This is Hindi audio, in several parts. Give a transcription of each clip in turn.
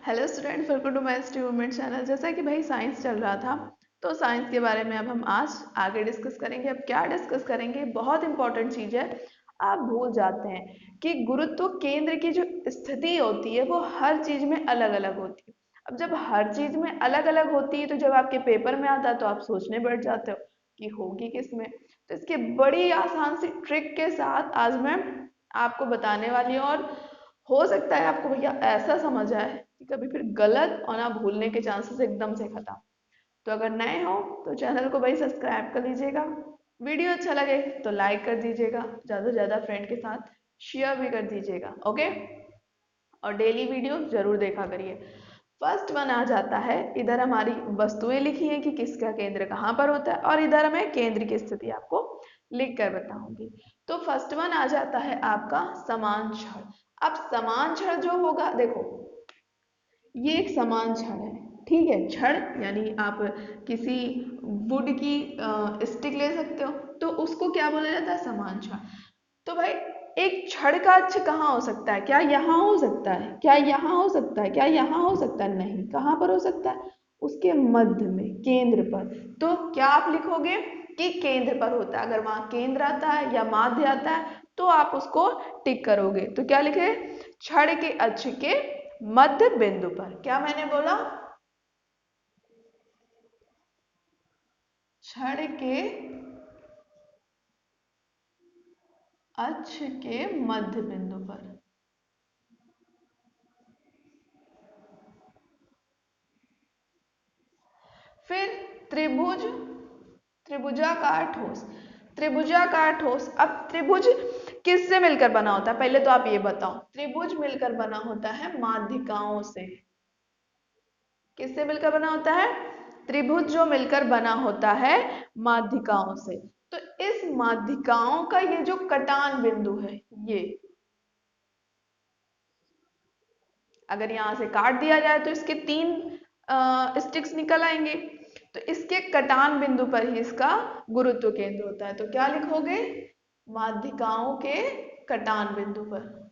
Hello student, welcome to my student channel. जैसा कि भाई साइंस चल रहा था, तो साइंस के बारे में अब हम आज आगे डिस्कस करेंगे। अब क्या डिस्कस करेंगे, बहुत इंपॉर्टेंट चीज़ है। आप भूल जाते हैं कि गुरुत्व केंद्र की जो स्थिति होती है वो हर चीज़ में अलग अलग होती है। अब जब हर चीज़ में अलग अलग होती है तो जब आपके पेपर में आता है तो आप सोचने बैठ जाते हो कि होगी किस में। तो इसके बड़ी आसान सी ट्रिक के साथ आज मैं आपको बताने वाली हूँ, और हो सकता है आपको भैया ऐसा समझ आए कि कभी फिर गलत और ना भूलने के चांसेस एकदम से खत्म। तो अगर नए हो तो चैनल को भाई सब्सक्राइब कर लीजिएगा, वीडियो अच्छा लगे तो लाइक कर दीजिएगा, ज़्यादा से ज़्यादा फ्रेंड के साथ शेयर भी कर दीजिएगा, ओके। और डेली वीडियो जरूर देखा करिए। फर्स्ट वन आ जाता है, इधर हमारी वस्तुएं लिखी हैं कि किसका केंद्र कहाँ पर होता है, और इधर मैं केंद्र की स्थिति आपको लिख कर बताऊंगी। तो फर्स्ट वन आ जाता है आपका समान छड़। अब समान छड़ जो होगा, देखो ये एक समान छड़ है, ठीक है। छड़ यानी आप किसी वुड की स्टिक ले सकते हो, तो उसको क्या बोला जाता है, समान छड़। तो भाई एक छड़ का अक्ष कहाँ हो सकता है, क्या यहाँ हो सकता है, क्या यहाँ हो सकता है, क्या यहाँ हो सकता है, नहीं। कहाँ पर हो सकता है, उसके मध्य में, केंद्र पर। तो क्या आप लिखोगे कि केंद्र पर होता है। अगर वहां केंद्र आता है या माध्य आता है तो आप उसको टिक करोगे। तो क्या लिखे, छड़ के अक्ष के मध्य बिंदु पर। क्या मैंने बोला, छड़ के अक्ष के मध्य बिंदु पर। फिर त्रिभुज, त्रिभुजाकार ठोस। त्रिभुजाकार ठोस, अब त्रिभुज किससे मिलकर बना होता है, पहले तो आप ये बताओ। त्रिभुज मिलकर बना होता है माध्यिकाओं से। किससे मिलकर बना होता है, त्रिभुज जो मिलकर बना होता है माध्यिकाओं से। तो इस माध्यिकाओं का ये जो कटान बिंदु है, ये अगर यहाँ से काट दिया जाए तो इसके तीन स्टिक्स निकल आएंगे। तो इसके कटान बिंदु पर ही इसका गुरुत्व केंद्र होता है। तो क्या लिखोगे, माध्यिकाओं के कटान बिंदु पर,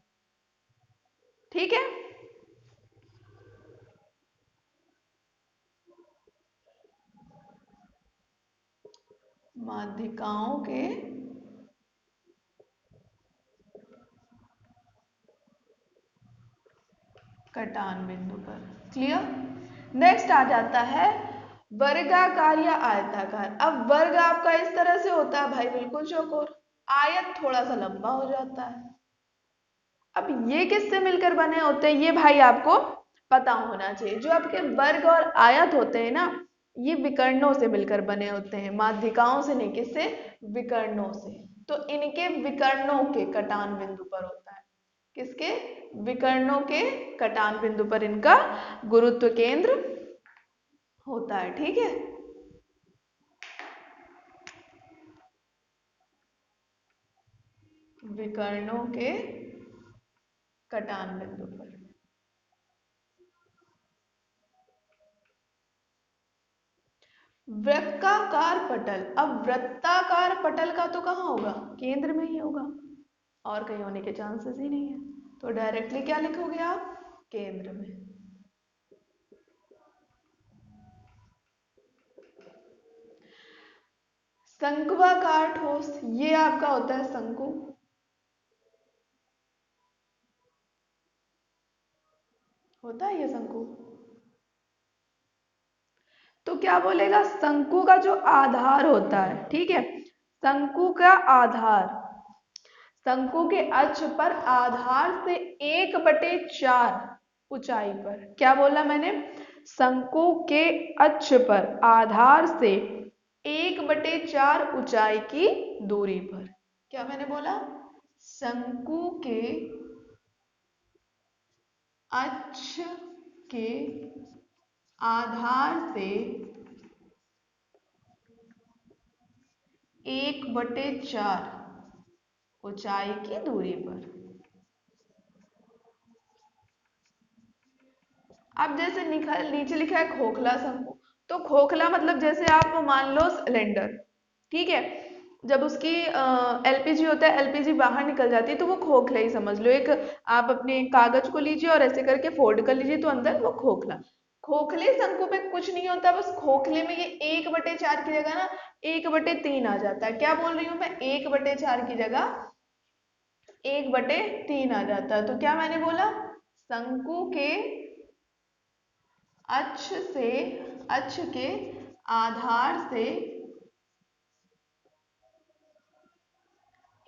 ठीक है। माध्यिकाओं के कटान बिंदु पर, क्लियर। नेक्स्ट आ जाता है वर्गाकार या आयताकार। अब वर्ग आपका इस तरह से होता है भाई, बिल्कुल चौकोर। आयत थोड़ा सा लंबा हो जाता है। अब ये किससे मिलकर बने होते हैं, ये भाई आपको पता होना चाहिए। जो आपके वर्ग और आयत होते हैं ना, ये विकर्णों से मिलकर बने होते हैं, माध्यिकाओं से नहीं, किससे, विकर्णों से। तो इनके विकर्णों के कटान बिंदु पर होता है, किसके, विकर्णों के कटान बिंदु पर इनका गुरुत्व केंद्र होता है, ठीक है। विकर्णों के कटान बिंदु पर। वृत्ताकार पटल, अब वृत्ताकार पटल का तो कहाँ होगा, केंद्र में ही होगा, और कहीं होने के चांसेस ही नहीं है। तो डायरेक्टली क्या लिखोगे आप, केंद्र में। शंक्वाकार ठोस, ये आपका होता है शंकु। होता है ये शंकु। तो क्या बोलेगा, शंकु का जो आधार होता है, ठीक है, शंकु का आधार, शंकु के अक्ष पर आधार से 1/4 ऊंचाई पर। क्या बोला मैंने, शंकु के अक्ष पर आधार से 1/4 ऊंचाई की दूरी पर। क्या मैंने बोला, शंकु के अक्ष के आधार से 1/4 ऊंचाई की दूरी पर। अब जैसे नीचे लिखा है खोखला शंकु, तो खोखला मतलब जैसे आप मान लो सिलेंडर, ठीक है। जब उसकी एलपीजी होता है, एलपीजी बाहर निकल जाती है तो वो खोखला ही समझ लो। एक आप अपने कागज को लीजिए और ऐसे करके फोल्ड कर लीजिए तो अंदर वो खोखला। खोखले शंकु पे कुछ नहीं होता, बस खोखले में ये 1/4 की जगह ना 1/3 आ जाता है। क्या बोल रही हूँ मैं, 1/4 की जगह 1/3 आ जाता है। तो क्या मैंने बोला, शंकु के अक्ष से, अक्ष के आधार से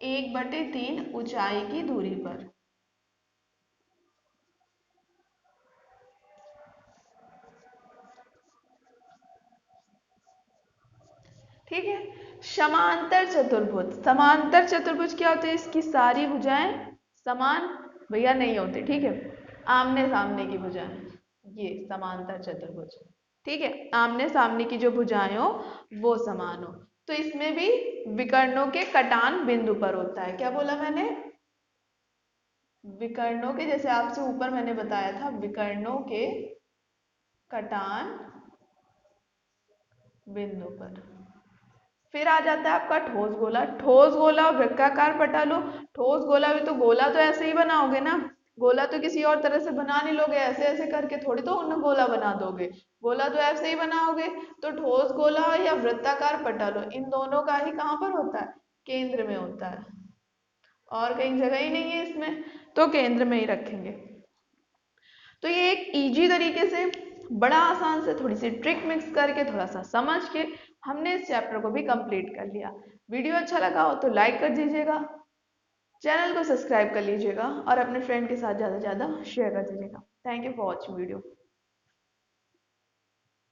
1/3 ऊंचाई की दूरी पर। ठीक है। समांतर चतुर्भुज, समांतर चतुर्भुज क्या होते हैं, इसकी सारी भुजाएं समान भैया नहीं होते। ठीक है, आमने सामने की भुजाएं, ये समांतर चतुर्भुज। ठीक है, आमने सामने की जो भुजाएं हो वो समान हो। तो इसमें भी विकर्णों के कटान बिंदु पर होता है। क्या बोला मैंने, विकर्णों के, जैसे आपसे ऊपर मैंने बताया था, विकर्णों के कटान बिंदु पर। फिर आ जाता है आपका ठोस गोला। ठोस गोला और वृत्ताकार पटल हो। ठोस गोला भी तो, गोला तो ऐसे ही बनाओगे ना, गोला तो किसी और तरह से बना नहीं लोगे, ऐसे ऐसे करके थोड़ी तो उन्हें गोला बना दोगे, गोला तो ऐसे ही बनाओगे। तो ठोस गोला हो या वृत्ताकार पटल हो, इन दोनों का ही कहाँ पर होता है, केंद्र में होता है, और कहीं जगह ही नहीं है इसमें, तो केंद्र में ही रखेंगे। तो ये एक इजी तरीके से, बड़ा आसान से, थोड़ी सी ट्रिक मिक्स करके, थोड़ा सा समझ के हमने इस चैप्टर को भी कंप्लीट कर लिया। वीडियो अच्छा लगा हो तो लाइक कर दीजिएगा, चैनल को सब्सक्राइब कर लीजिएगा और अपने फ्रेंड के साथ ज़्यादा से ज़्यादा शेयर कर दीजिएगा। Thank you for watching video.